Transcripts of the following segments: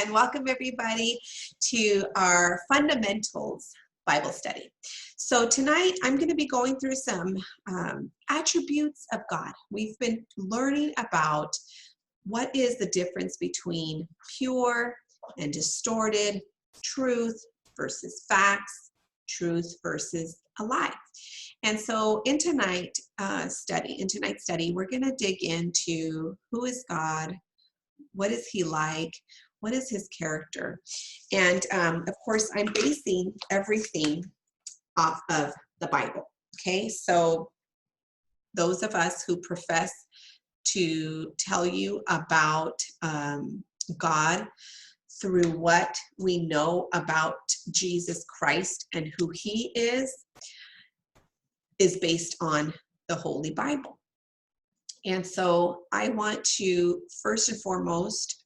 and welcome everybody to our Fundamentals Bible Study. So tonight I'm going to be going through some attributes of God. We've been learning about what is the difference between pure and distorted, truth versus facts, truth versus a lie. And so in tonight's study, we're going to dig into who is God, what is he like, what is his character, and of course I'm basing everything off of the Bible. Okay, so those of us who profess to tell you about God through what we know about Jesus Christ and who he is based on the Holy Bible. And so I want to first and foremost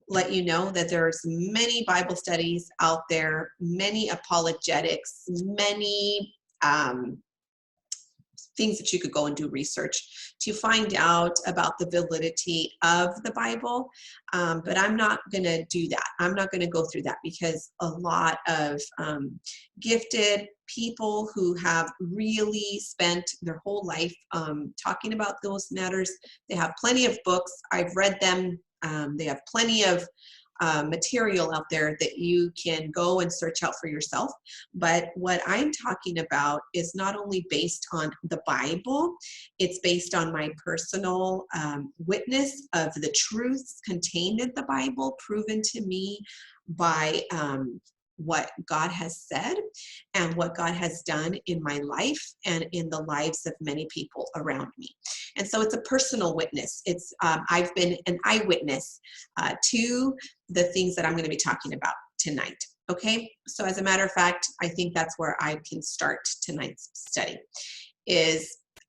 let you know that there's many Bible studies out there, many apologetics, many things that you could go and do research to find out about the validity of the Bible. But I'm not going to do that. I'm not going to go through that because a lot of gifted people who have really spent their whole life talking about those matters, they have plenty of books. I've read them. They have plenty of material out there that you can go and search out for yourself. But what I'm talking about is not only based on the Bible, it's based on my personal witness of the truths contained in the Bible, proven to me by what God has said and what God has done in my life and in the lives of many people around me. And so it's a personal witness. It's I've been an eyewitness to the things that I'm going to be talking about tonight. Okay, so as a matter of fact, I think that's where I can start tonight's study.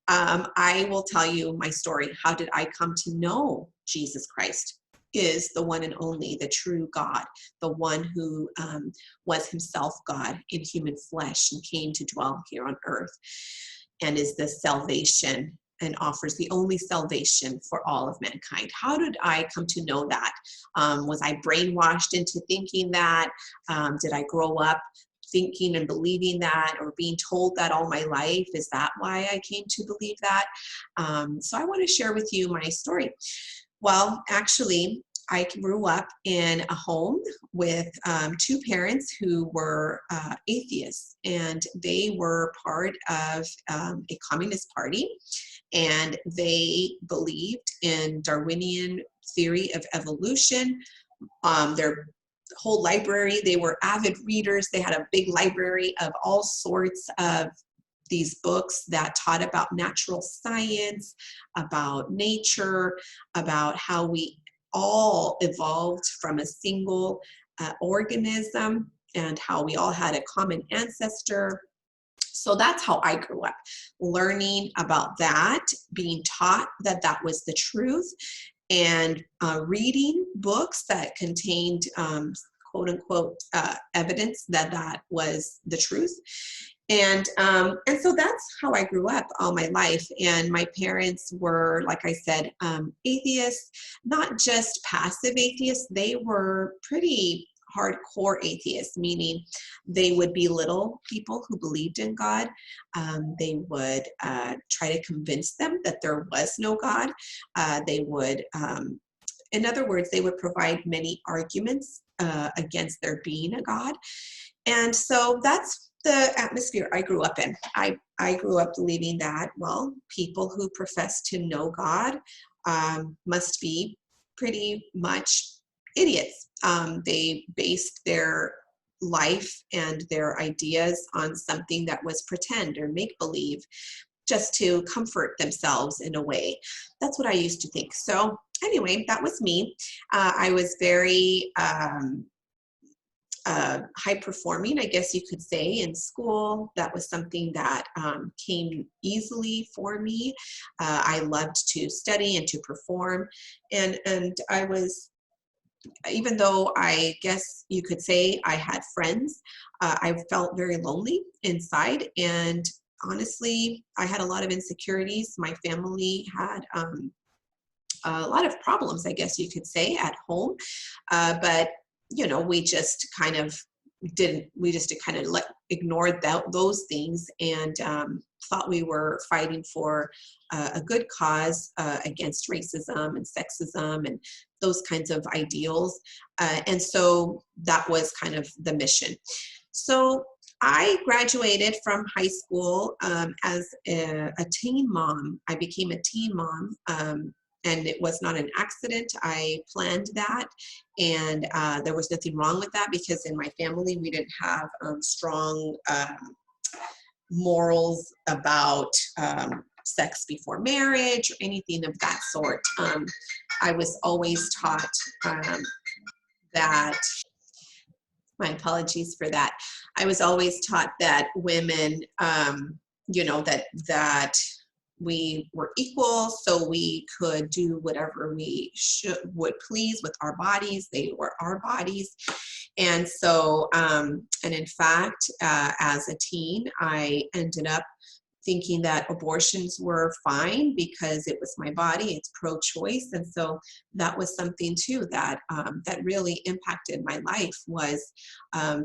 I will tell you my story. How did I come to know Jesus Christ? Is the one and only, the true God, the one who was himself God in human flesh and came to dwell here on earth, and is the salvation and offers the only salvation for all of mankind. How did I come to know that? Was I brainwashed into thinking that? Did I grow up thinking and believing that, or being told that all my life? Is that why I came to believe that? So I want to share with you my story. Well, actually, I grew up in a home with two parents who were atheists, and they were part of a communist party, and they believed in Darwinian theory of evolution. Their whole library, they were avid readers. They had a big library of all sorts of these books that taught about natural science, about nature, about how we all evolved from a single organism and how we all had a common ancestor. So that's how I grew up, learning about that, being taught that that was the truth, and reading books that contained quote unquote evidence that that was the truth. And so that's how I grew up all my life. And my parents were, like I said, atheists, not just passive atheists. They were pretty hardcore atheists, meaning they would belittle people who believed in God. They would try to convince them that there was no God. They would, in other words, they would provide many arguments against there being a God. And so that's the atmosphere I grew up in. I grew up believing that, well, people who profess to know God must be pretty much idiots. They based their life and their ideas on something that was pretend or make-believe, just to comfort themselves in a way. That's what I used to think. So anyway, that was me. I was very high performing, I guess you could say, in school. That was something that came easily for me. I loved to study and to perform, and I was, even though I guess you could say I had friends, I felt very lonely inside, and honestly, I had a lot of insecurities. My family had a lot of problems, I guess you could say, at home. But you know, we just kind of ignored those things, and thought we were fighting for a good cause against racism and sexism and those kinds of ideals. And so that was kind of the mission. So I graduated from high school as a teen mom. I became a teen mom. And it was not an accident. I planned that, and there was nothing wrong with that, because in my family we didn't have strong morals about sex before marriage or anything of that sort. I was always taught that, my apologies for that. I was always taught that women, you know, that we were equal, so we could do whatever we would please with our bodies. They were our bodies. And so, and in fact, as a teen, I ended up thinking that abortions were fine because it was my body, it's pro-choice. And so that was something too that that really impacted my life, was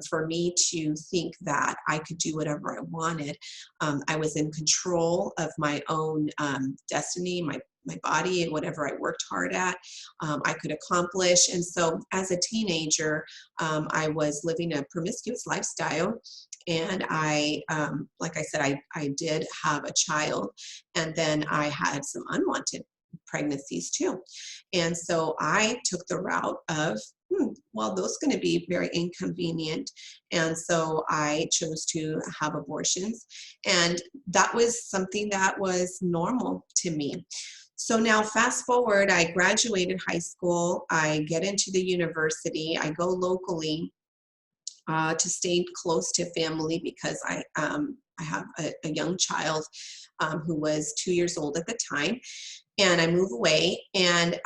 for me to think that I could do whatever I wanted. I was in control of my own destiny, my body, and whatever I worked hard at, I could accomplish. And so as a teenager, I was living a promiscuous lifestyle. And I, like I said, I did have a child, and then I had some unwanted pregnancies too. And so I took the route of, well, those are going to be very inconvenient. And so I chose to have abortions. And that was something that was normal to me. So now fast forward, I graduated high school, I get into the university, I go locally to stay close to family, because I have a young child who was 2 years old at the time. And I move away, and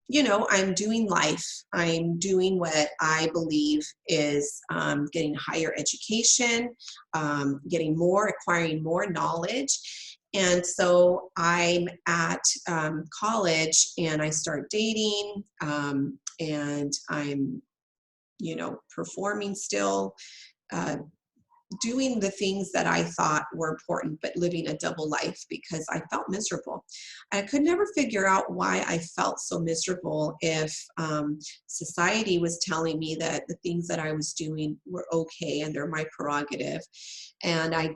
you know, I'm doing life. I'm doing what I believe is getting higher education, acquiring more knowledge. And so I'm at college, and I start dating, and I'm, you know, performing still, doing the things that I thought were important, but living a double life, because I felt miserable. I could never figure out why I felt so miserable if society was telling me that the things that I was doing were okay and they're my prerogative. And I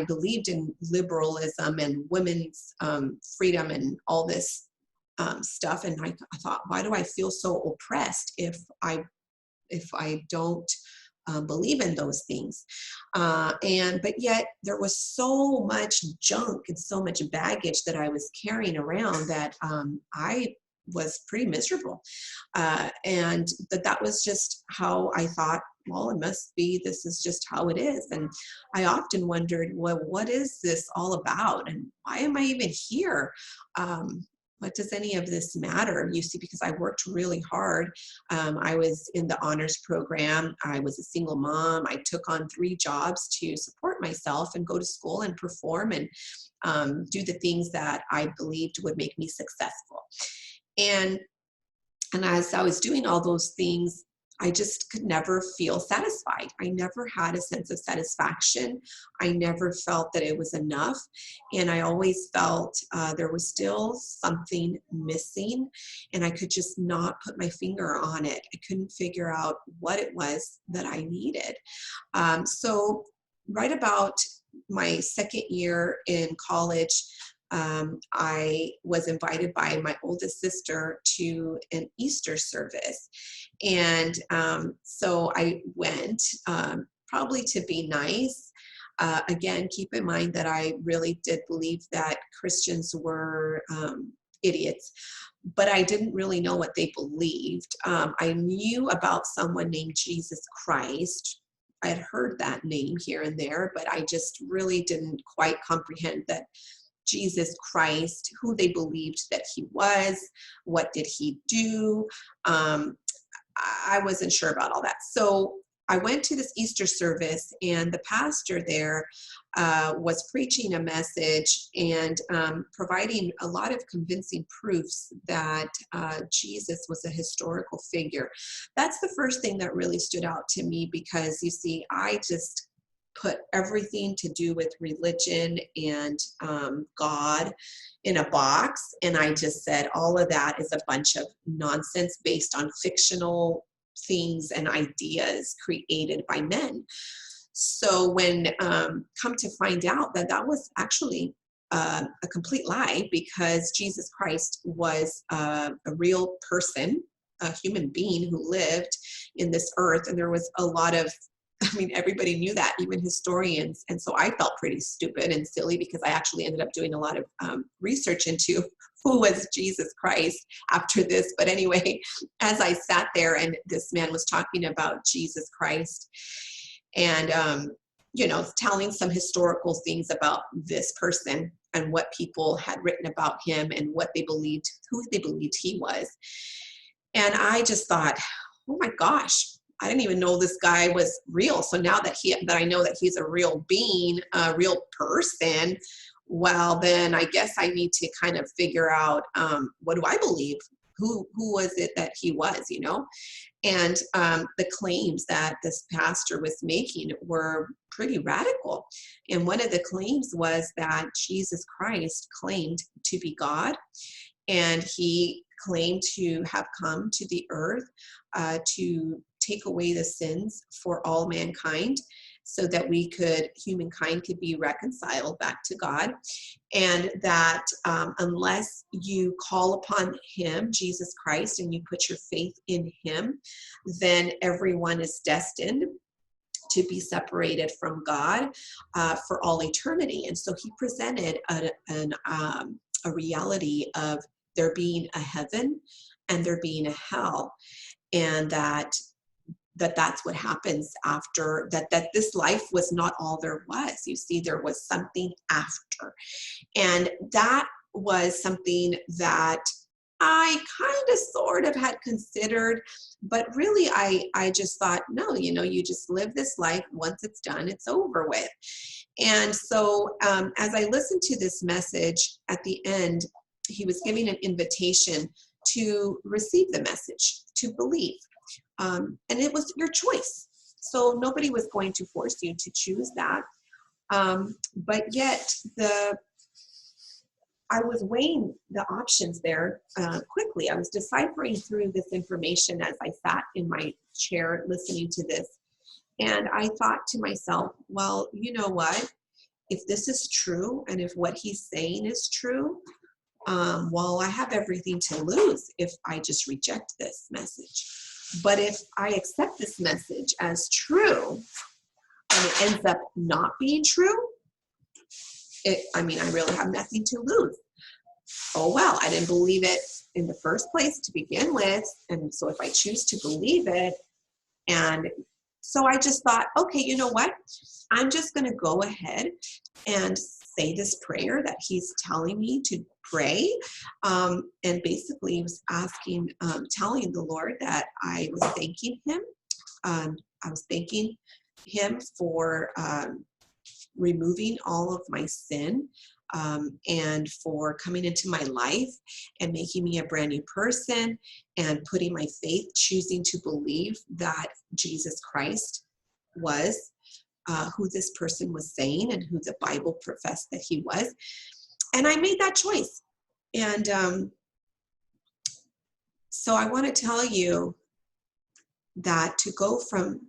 believed in liberalism and women's freedom and all this stuff. And I thought, why do I feel so oppressed if I don't believe in those things? But yet there was so much junk and so much baggage that I was carrying around that I was pretty miserable. And that was just how I thought, well, it must be, this is just how it is. And I often wondered, well, what is this all about? And why am I even here? What does any of this matter? You see, because I worked really hard. I was in the honors program. I was a single mom. I took on 3 jobs to support myself and go to school and perform and do the things that I believed would make me successful. And as I was doing all those things, I just could never feel satisfied. I never had a sense of satisfaction. I never felt that it was enough. And I always felt there was still something missing, and I could just not put my finger on it. I couldn't figure out what it was that I needed. So right about my second year in college, I was invited by my oldest sister to an Easter service. And so I went, probably to be nice. Again, keep in mind that I really did believe that Christians were idiots, but I didn't really know what they believed. I knew about someone named Jesus Christ. I had heard that name here and there, but I just really didn't quite comprehend that Jesus Christ, who they believed that he was, what did he do. I wasn't sure about all that. So I went to this Easter service, and the pastor there was preaching a message and providing a lot of convincing proofs that Jesus was a historical figure. That's the first thing that really stood out to me, because you see, I just put everything to do with religion and God in a box, and I just said all of that is a bunch of nonsense based on fictional things and ideas created by men. So when come to find out that that was actually a complete lie, because Jesus Christ was a real person, a human being who lived in this earth, and there was a lot of, I mean, everybody knew that, even historians. And so I felt pretty stupid and silly, because I actually ended up doing a lot of research into who was Jesus Christ after this. But anyway, as I sat there and this man was talking about Jesus Christ and, telling some historical things about this person and what people had written about him and what they believed, who they believed he was. And I just thought, oh my gosh, I didn't even know this guy was real. So now that I know that he's a real being, a real person, well, then I guess I need to kind of figure out, what do I believe? Who was it that he was, And the claims that this pastor was making were pretty radical. And one of the claims was that Jesus Christ claimed to be God, and he claimed to have come to the earth to take away the sins for all mankind, so that humankind could be reconciled back to God. And that unless you call upon him, Jesus Christ, and you put your faith in him, then everyone is destined to be separated from God for all eternity. And so he presented a reality of there being a heaven and there being a hell, and that's what happens after that this life was not all there was. You see, there was something after. And that was something that I kind of sort of had considered, but really I just thought, no, you just live this life. Once it's done, it's over with. And so as I listened to this message at the end, he was giving an invitation to receive the message, to believe. And it was your choice. So nobody was going to force you to choose that. But yet I was weighing the options there quickly. I was deciphering through this information as I sat in my chair listening to this. And I thought to myself, well, you know what? If this is true, and if what he's saying is true, well, I have everything to lose if I just reject this message. But if I accept this message as true and it ends up not being true, I really have nothing to lose. Oh, well, I didn't believe it in the first place to begin with. And so if I choose to believe it, and so I just thought, okay, you know what? I'm just going to go ahead and say this prayer that he's telling me to pray. And basically he was telling the Lord that I was thanking him. I was thanking him for removing all of my sin, and for coming into my life and making me a brand new person, and putting my faith, choosing to believe that Jesus Christ was who this person was saying and who the Bible professed that he was. And I made that choice. And so I want to tell you that to go from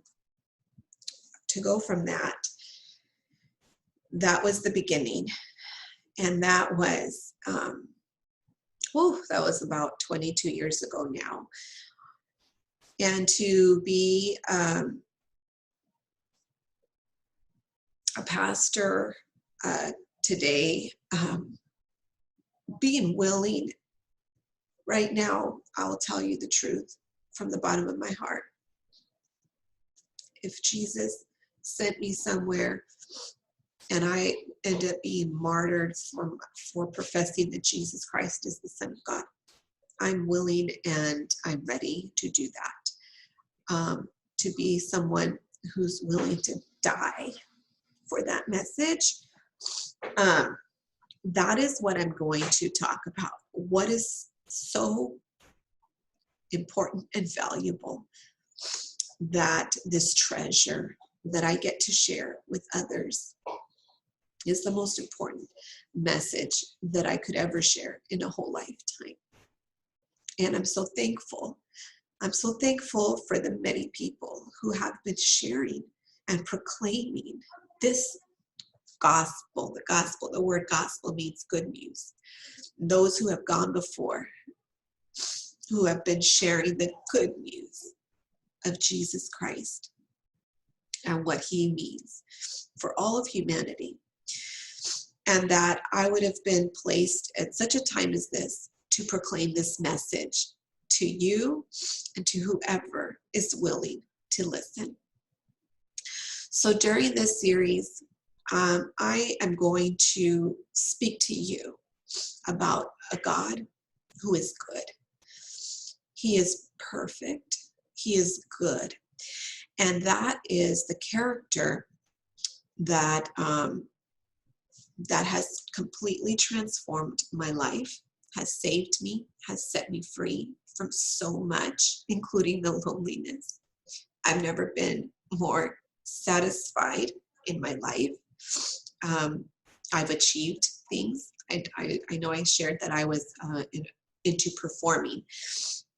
that was the beginning. And that was, that was about 22 years ago now. And to be a pastor today, being willing right now, I'll tell you the truth from the bottom of my heart. If Jesus sent me somewhere and I end up being martyred for professing that Jesus Christ is the Son of God, I'm willing and I'm ready to do that. To be someone who's willing to die for that message, that is what I'm going to talk about. What is so important and valuable that this treasure that I get to share with others is the most important message that I could ever share in a whole lifetime. And I'm so thankful. I'm so thankful for the many people who have been sharing and proclaiming this gospel. The word gospel means good news. Those who have gone before, who have been sharing the good news of Jesus Christ and what he means for all of humanity. And that I would have been placed at such a time as this to proclaim this message to you and to whoever is willing to listen. So during this series, I am going to speak to you about a God who is good. He is perfect. He is good. And that is the character that that has completely transformed my life, has saved me, has set me free from so much, including the loneliness. I've never been more satisfied in my life. I've achieved things. I know I shared that I was into performing.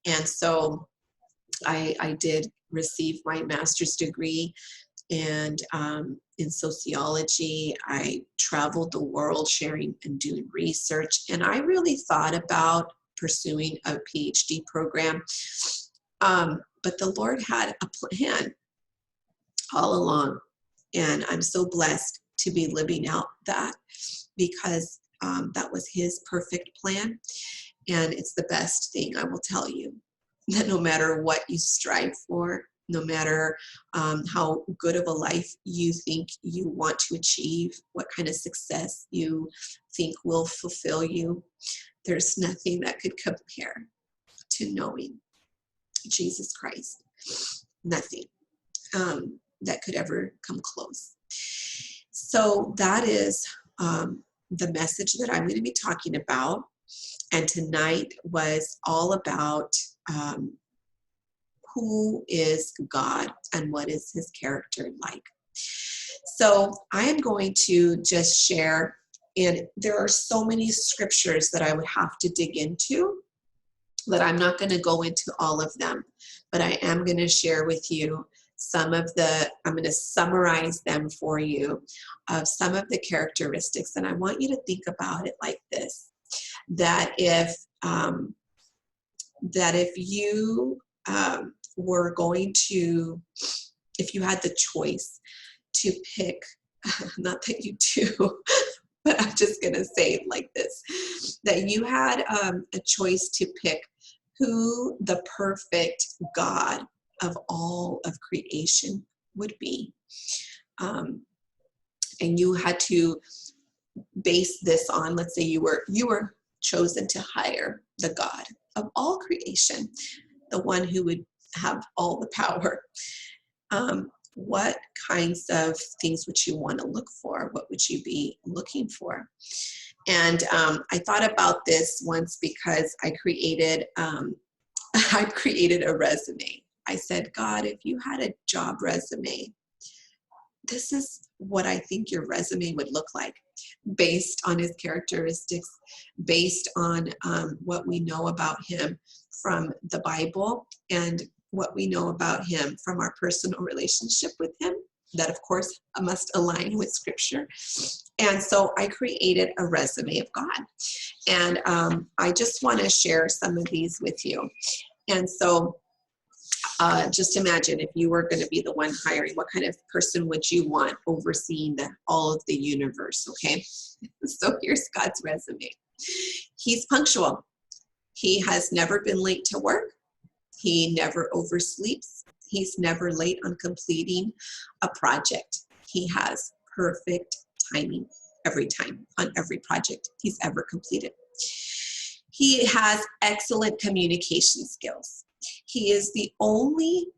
And so I did receive my master's degree, and in sociology. I traveled the world sharing and doing research, and I really thought about pursuing a PhD program. But the Lord had a plan all along, and I'm so blessed to be living out that, because that was his perfect plan. And it's the best thing, I will tell you, that no matter what you strive for, no matter how good of a life you think you want to achieve, what kind of success you think will fulfill you, there's nothing that could compare to knowing Jesus Christ. Nothing that could ever come close. So that is the message that I'm going to be talking about. And tonight was all about who is God and what is his character like. So I am going to just share, and there are so many scriptures that I would have to dig into, that I'm not going to go into all of them, but I am going to share with you some of I'm going to summarize them for you, of some of the characteristics. And I want you to think about it like this, that if you were going to, if you had the choice to pick, not that you do, but I'm just going to say it like this, that you had a choice to pick who the perfect God of all of creation would be. And you had to base this on, let's say you were chosen to hire the God of all creation, the one who would have all the power. What kinds of things would you want to look for? What would you be looking for? And I thought about this once, because I created a resume. I said, God, if you had a job resume, this is what I think your resume would look like, based on his characteristics, based on what we know about him from the Bible, and what we know about him from our personal relationship with him, that of course must align with scripture. And so I created a resume of God, and I just want to share some of these with you. And so just imagine if you were going to be the one hiring, what kind of person would you want overseeing all of the universe, okay? So here's God's resume. He's punctual. He has never been late to work. He never oversleeps. He's never late on completing a project. He has perfect timing every time on every project he's ever completed. He has excellent communication skills. He is the only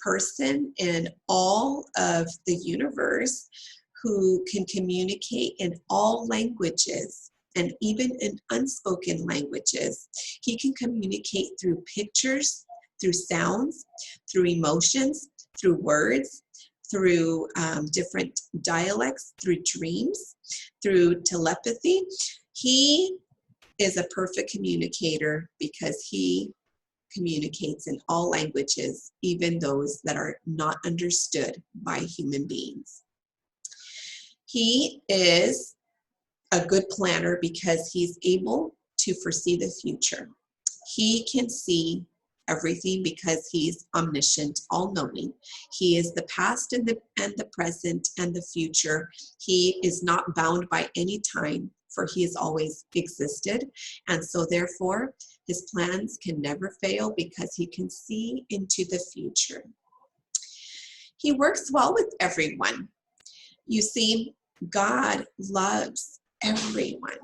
person in all of the universe who can communicate in all languages and even in unspoken languages. He can communicate through pictures, through sounds, through emotions, through words, through different dialects, through dreams, through telepathy. He is a perfect communicator because he communicates in all languages, even those that are not understood by human beings. He is a good planner because he's able to foresee the future. He can see everything because he's omniscient, all-knowing. He is the past and the present and the future. He is not bound by any time, for he has always existed. And so therefore, his plans can never fail because he can see into the future. He works well with everyone. You see, God loves everyone,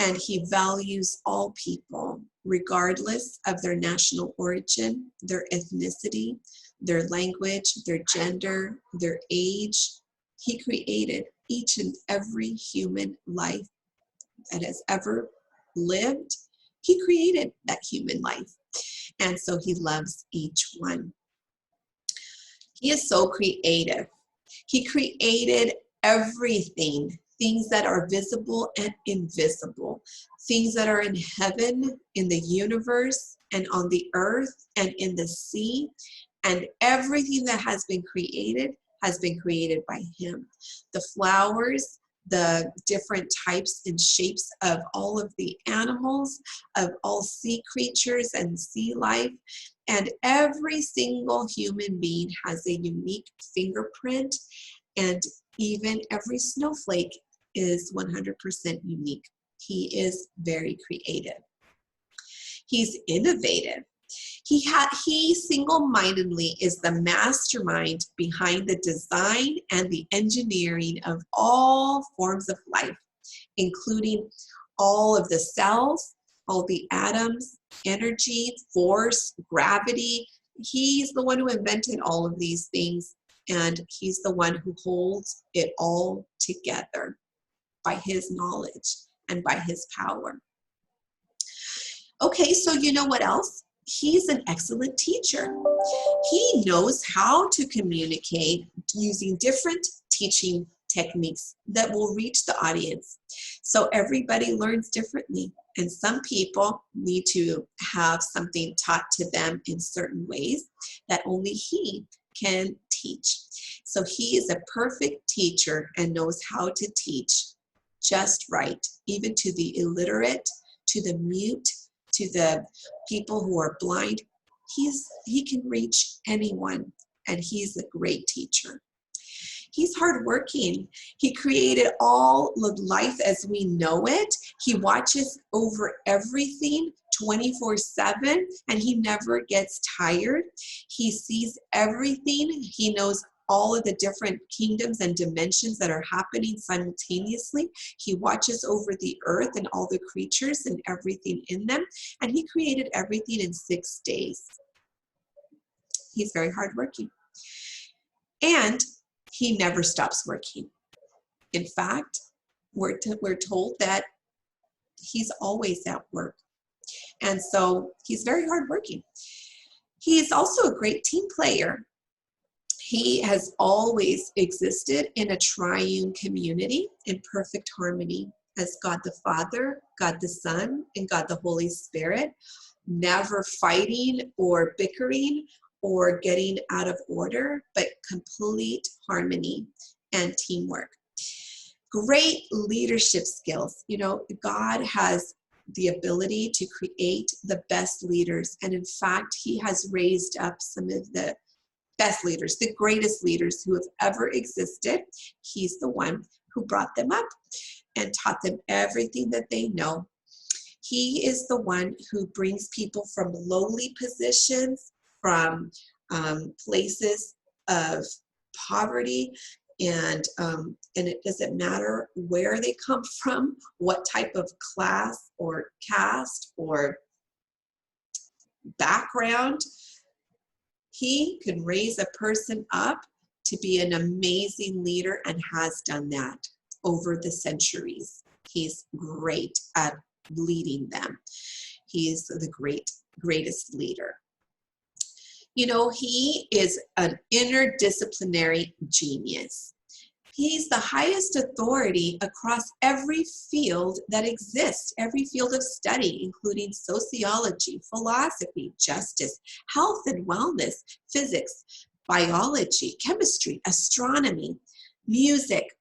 and he values all people, regardless of their national origin, their ethnicity, their language, their gender, their age. He created each and every human life that has ever lived. He created that human life, and so he loves each one. He is so creative. He created everything, things that are visible and invisible, things that are in heaven, in the universe, and on the earth, and in the sea, and everything that has been created by him. The flowers, the different types and shapes of all of the animals, of all sea creatures and sea life, and every single human being has a unique fingerprint, and even every snowflake is 100% unique. He is very creative. He's innovative. He single-mindedly is the mastermind behind the design and the engineering of all forms of life, including all of the cells, all the atoms, energy, force, gravity. He's the one who invented all of these things, and he's the one who holds it all together by his knowledge and by his power. Okay, so you know what else? He's an excellent teacher. He knows how to communicate using different teaching techniques that will reach the audience. So everybody learns differently, and some people need to have something taught to them in certain ways that only he can teach. So he is a perfect teacher and knows how to teach just right, even to the illiterate, to the mute, to the people who are blind. He can reach anyone, and he's a great teacher. He's hardworking. He created all of life as we know it. He watches over everything 24/7, and he never gets tired. He sees everything. He knows all of the different kingdoms and dimensions that are happening simultaneously. He watches over the earth and all the creatures and everything in them, and he created everything in 6 days. He's very hardworking. And he never stops working. In fact, we're told that he's always at work. And so he's very hardworking. He is also a great team player. He has always existed in a triune community in perfect harmony as God the Father, God the Son, and God the Holy Spirit, never fighting or bickering or getting out of order, but complete harmony and teamwork. Great leadership skills. You know, God has the ability to create the best leaders. And in fact, he has raised up some of the best leaders, the greatest leaders who have ever existed. He's the one who brought them up and taught them everything that they know. He is the one who brings people from lowly positions, from places of poverty, and it doesn't matter where they come from, what type of class or caste or background. He can raise a person up to be an amazing leader and has done that over the centuries. He's great at leading them. He's the greatest leader. You know, he is an interdisciplinary genius. He's the highest authority across every field that exists, every field of study, including sociology, philosophy, justice, health and wellness, physics, biology, chemistry, astronomy, music.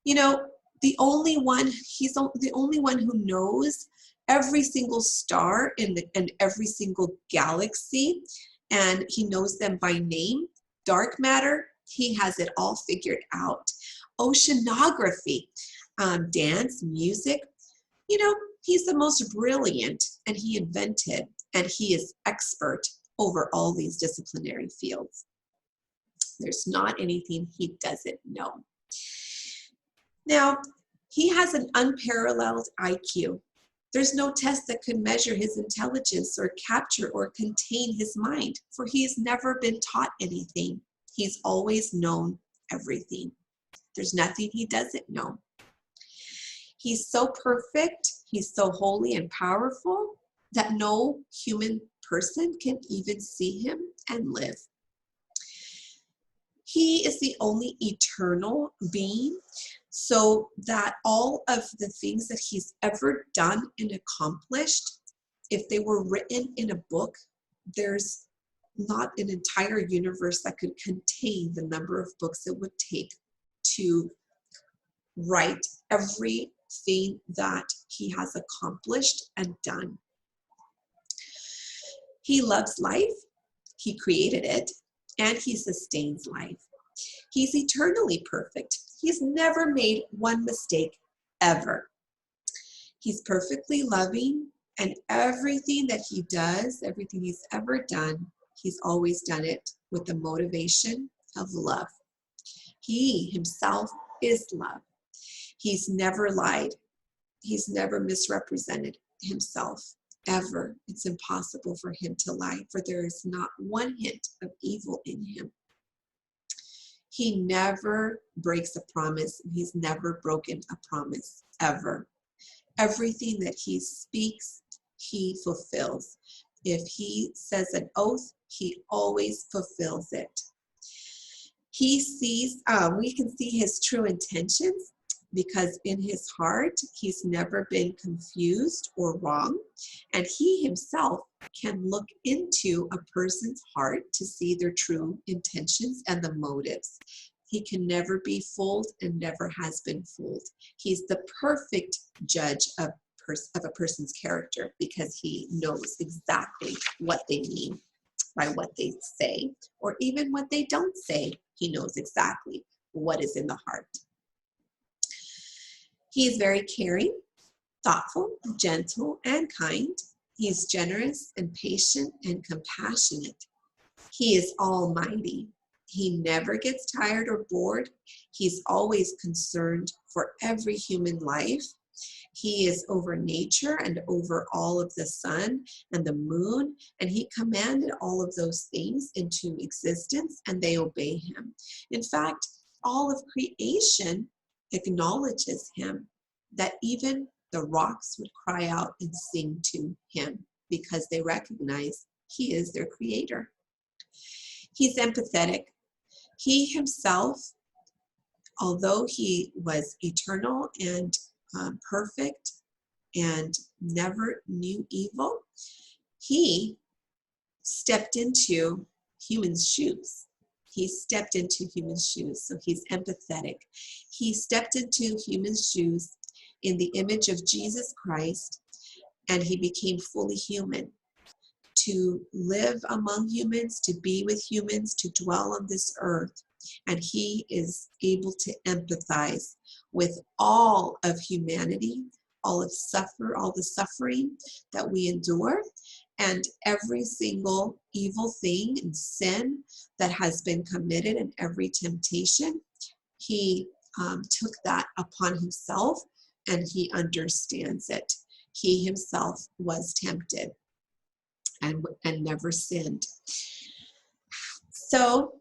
You know, he's the only one who knows every single star in every single galaxy, and he knows them by name. Dark matter, he has it all figured out. Oceanography, dance, music, you know, he's the most brilliant, and he invented, and he is expert over all these disciplinary fields. There's not anything he doesn't know. Now, he has an unparalleled IQ. There's no test that could measure his intelligence or capture or contain his mind, for he's never been taught anything. He's always known everything. There's nothing he doesn't know. He's so perfect, he's so holy and powerful that no human person can even see him and live. He is the only eternal being, so that all of the things that he's ever done and accomplished, if they were written in a book, there's not an entire universe that could contain the number of books it would take to write everything that he has accomplished and done. He loves life, he created it, and he sustains life. He's eternally perfect. He's never made one mistake, ever. He's perfectly loving, and everything that he does, everything he's ever done, he's always done it with the motivation of love. He himself is love. He's never lied. He's never misrepresented himself, ever. It's impossible for him to lie, for there is not one hint of evil in him. He never breaks a promise, and he's never broken a promise, ever. Everything that he speaks, he fulfills. If he says an oath, he always fulfills it. He sees, we can see his true intentions, because in his heart, he's never been confused or wrong. And he himself can look into a person's heart to see their true intentions and the motives. He can never be fooled and never has been fooled. He's the perfect judge of a person's character, because he knows exactly what they mean by what they say, or even what they don't say. He knows exactly what is in the heart. He is very caring, thoughtful, gentle, and kind. He's generous and patient and compassionate. He is almighty. He never gets tired or bored. He's always concerned for every human life. He is over nature and over all of the sun and the moon, and he commanded all of those things into existence, and they obey him. In fact, all of creation acknowledges him, that even the rocks would cry out and sing to him, because they recognize he is their creator. He's empathetic. He himself, although he was eternal and perfect and never knew evil, he stepped into human shoes. He stepped into human shoes, so he's empathetic. He stepped into human shoes in the image of Jesus Christ, and he became fully human, to live among humans, to be with humans, to dwell on this earth. And he is able to empathize with all of humanity, all the suffering that we endure, and every single evil thing and sin that has been committed, and every temptation. He took that upon himself, and he understands it. He himself was tempted and never sinned. So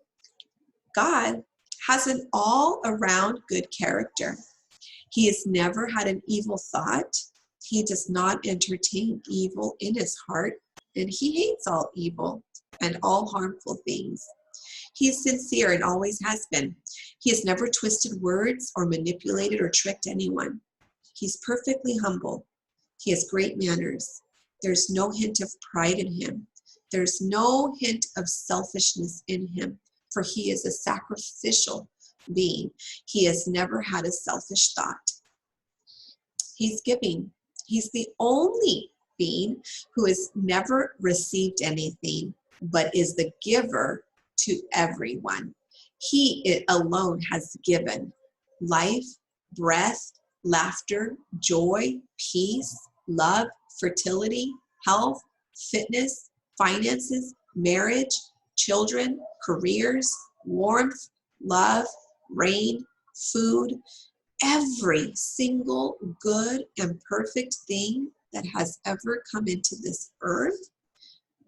God has an all-around good character. He has never had an evil thought. He does not entertain evil in his heart, and he hates all evil and all harmful things. He is sincere and always has been. He has never twisted words or manipulated or tricked anyone. He's perfectly humble. He has great manners. There's no hint of pride in him. There's no hint of selfishness in him, for he is a sacrificial being. He has never had a selfish thought. He's giving. He's the only being who has never received anything, but is the giver to everyone. He alone has given life, breath, laughter, joy, peace, love, fertility, health, fitness, finances, marriage, children, careers, warmth, love, rain, food, every single good and perfect thing that has ever come into this earth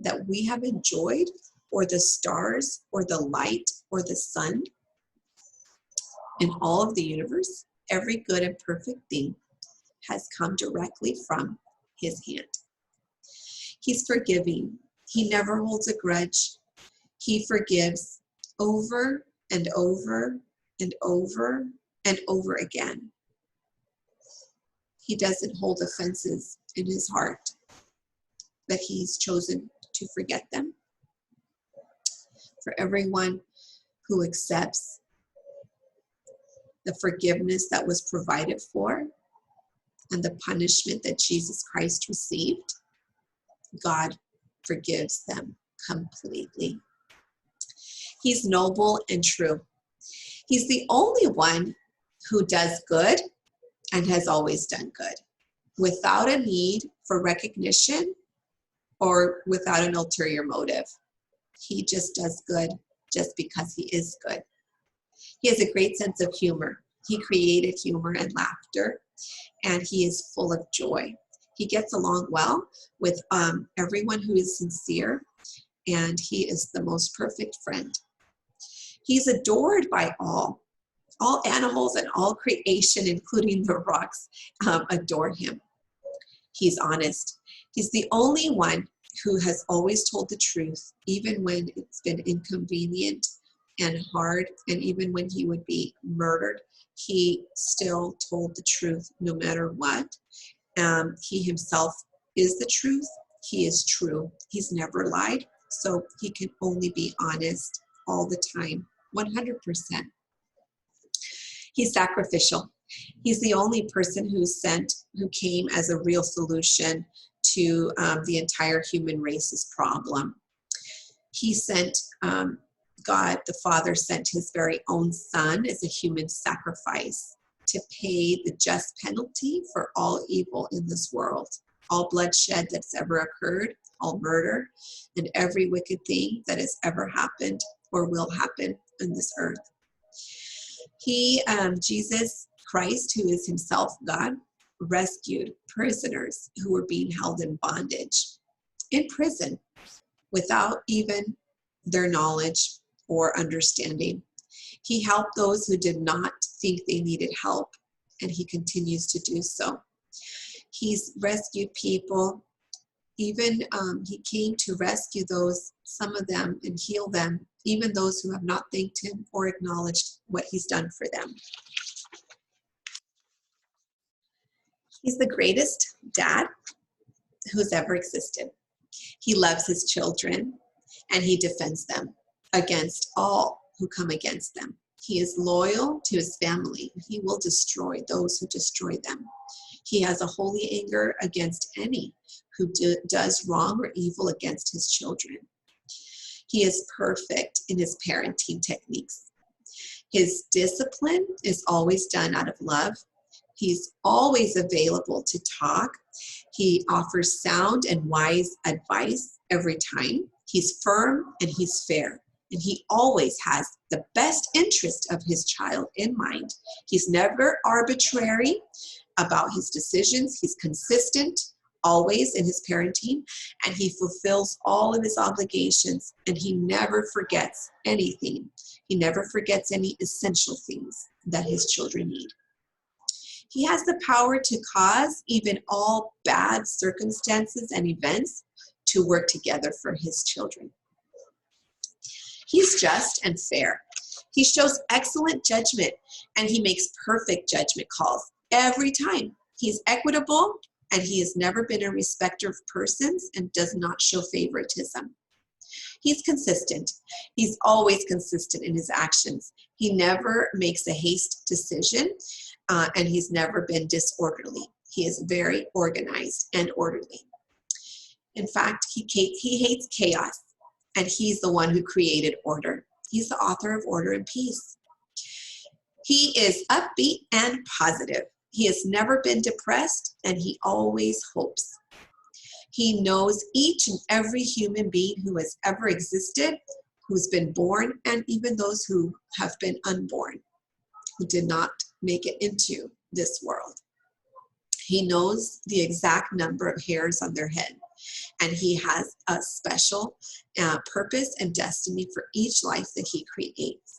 that we have enjoyed, or the stars, or the light, or the sun, in all of the universe, every good and perfect thing has come directly from his hand. He's forgiving. He never holds a grudge. He forgives over and over and over and over again. He doesn't hold offenses in his heart, but he's chosen to forget them. For everyone who accepts the forgiveness that was provided for and the punishment that Jesus Christ received, God forgives them completely. He's noble and true. He's the only one who does good and has always done good, without a need for recognition or without an ulterior motive. He just does good just because he is good. He has a great sense of humor. He created humor and laughter, and he is full of joy. He gets along well with everyone who is sincere, and he is the most perfect friend. He's adored by all. All animals and all creation, including the rocks, adore him. He's honest. He's the only one who has always told the truth, even when it's been inconvenient and hard, and even when he would be murdered, he still told the truth no matter what. He himself is the truth. He is true. He's never lied, so he can only be honest all the time, 100%. He's sacrificial. He's the only person who came as a real solution to the entire human race's problem. He sent, God the Father sent his very own son as a human sacrifice to pay the just penalty for all evil in this world, all bloodshed that's ever occurred, all murder, and every wicked thing that has ever happened or will happen on this earth. He, Jesus Christ, who is himself God, rescued prisoners who were being held in bondage, in prison, without even their knowledge or understanding. He helped those who did not think they needed help, and he continues to do so. He's rescued people. Even he came to rescue those, some of them, and heal them, even those who have not thanked him or acknowledged what he's done for them. He's the greatest dad who's ever existed. He loves his children, and he defends them against all who come against them. He is loyal to his family. He will destroy those who destroy them. He has a holy anger against any who does wrong or evil against his children. He is perfect in his parenting techniques. His discipline is always done out of love. He's always available to talk. He offers sound and wise advice every time. He's firm and he's fair. And he always has the best interest of his child in mind. He's never arbitrary about his decisions. He's consistent, always in his parenting, and he fulfills all of his obligations, and he never forgets anything. He never forgets any essential things that his children need. He has the power to cause even all bad circumstances and events to work together for his children. He's just and fair. He shows excellent judgment, and he makes perfect judgment calls every time. He's equitable, and he has never been a respecter of persons and does not show favoritism. He's consistent. He's always consistent in his actions. He never makes a haste decision, and he's never been disorderly. He is very organized and orderly. In fact, he hates chaos, and he's the one who created order. He's the author of order and peace. He is upbeat and positive. He has never been depressed, and he always hopes. He knows each and every human being who has ever existed, who's been born, and even those who have been unborn, who did not make it into this world. He knows the exact number of hairs on their head, and he has a special purpose and destiny for each life that he creates.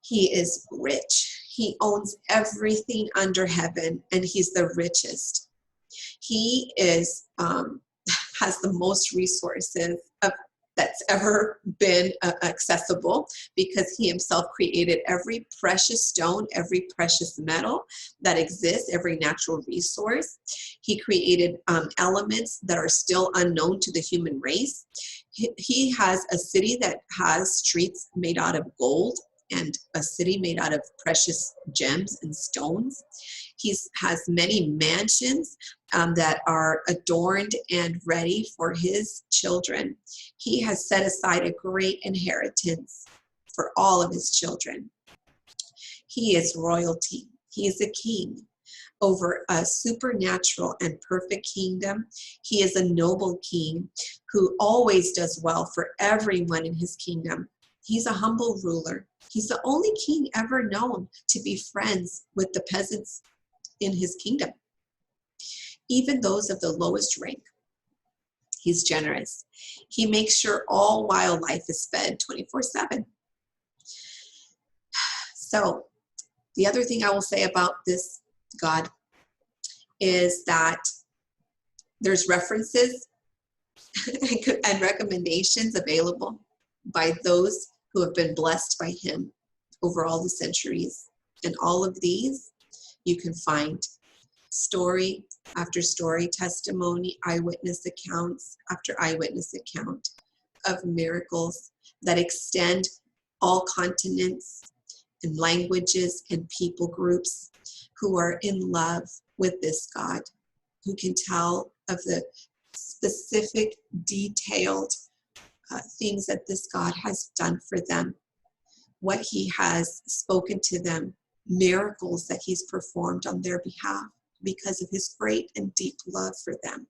He is rich. He owns everything under heaven, and he's the richest. He is has the most resources that's ever been accessible, because he himself created every precious stone, every precious metal that exists, every natural resource. He created elements that are still unknown to the human race. He has a city that has streets made out of gold, and a city made out of precious gems and stones. He has many mansions that are adorned and ready for his children. He has set aside a great inheritance for all of his children. He is royalty. He is a king over a supernatural and perfect kingdom. He is a noble king who always does well for everyone in his kingdom. He's a humble ruler. He's the only king ever known to be friends with the peasants in his kingdom, even those of the lowest rank. He's generous. He makes sure all wildlife is fed 24/7. So the other thing I will say about this God is that there's references and recommendations available by those who have been blessed by him over all the centuries. And all of these you can find story after story, testimony, eyewitness accounts after eyewitness account of miracles that extend all continents and languages and people groups who are in love with this God, who can tell of the specific, detailed things that this God has done for them, what he has spoken to them, miracles that he's performed on their behalf because of his great and deep love for them.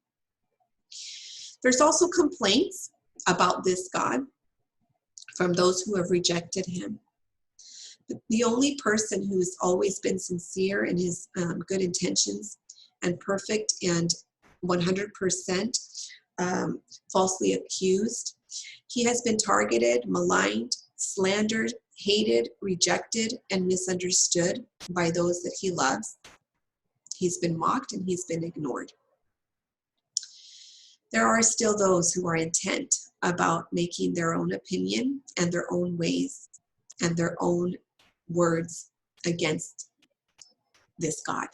There's also complaints about this God from those who have rejected him. But the only person who's always been sincere in his good intentions and perfect and 100% falsely accused, he has been targeted, maligned, slandered, hated, rejected, and misunderstood by those that he loves. He's been mocked and he's been ignored. There are still those who are intent about making their own opinion and their own ways and their own words against this God.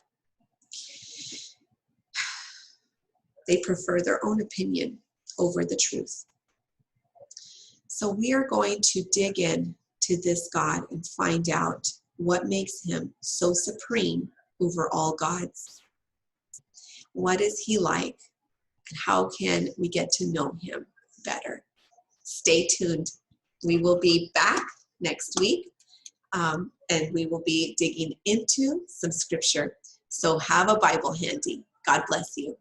They prefer their own opinion over the truth. So we are going to dig in to this God and find out what makes him so supreme over all gods. What is he like, and how can we get to know him better? Stay tuned. We will be back next week, and we will be digging into some scripture. So have a Bible handy. God bless you.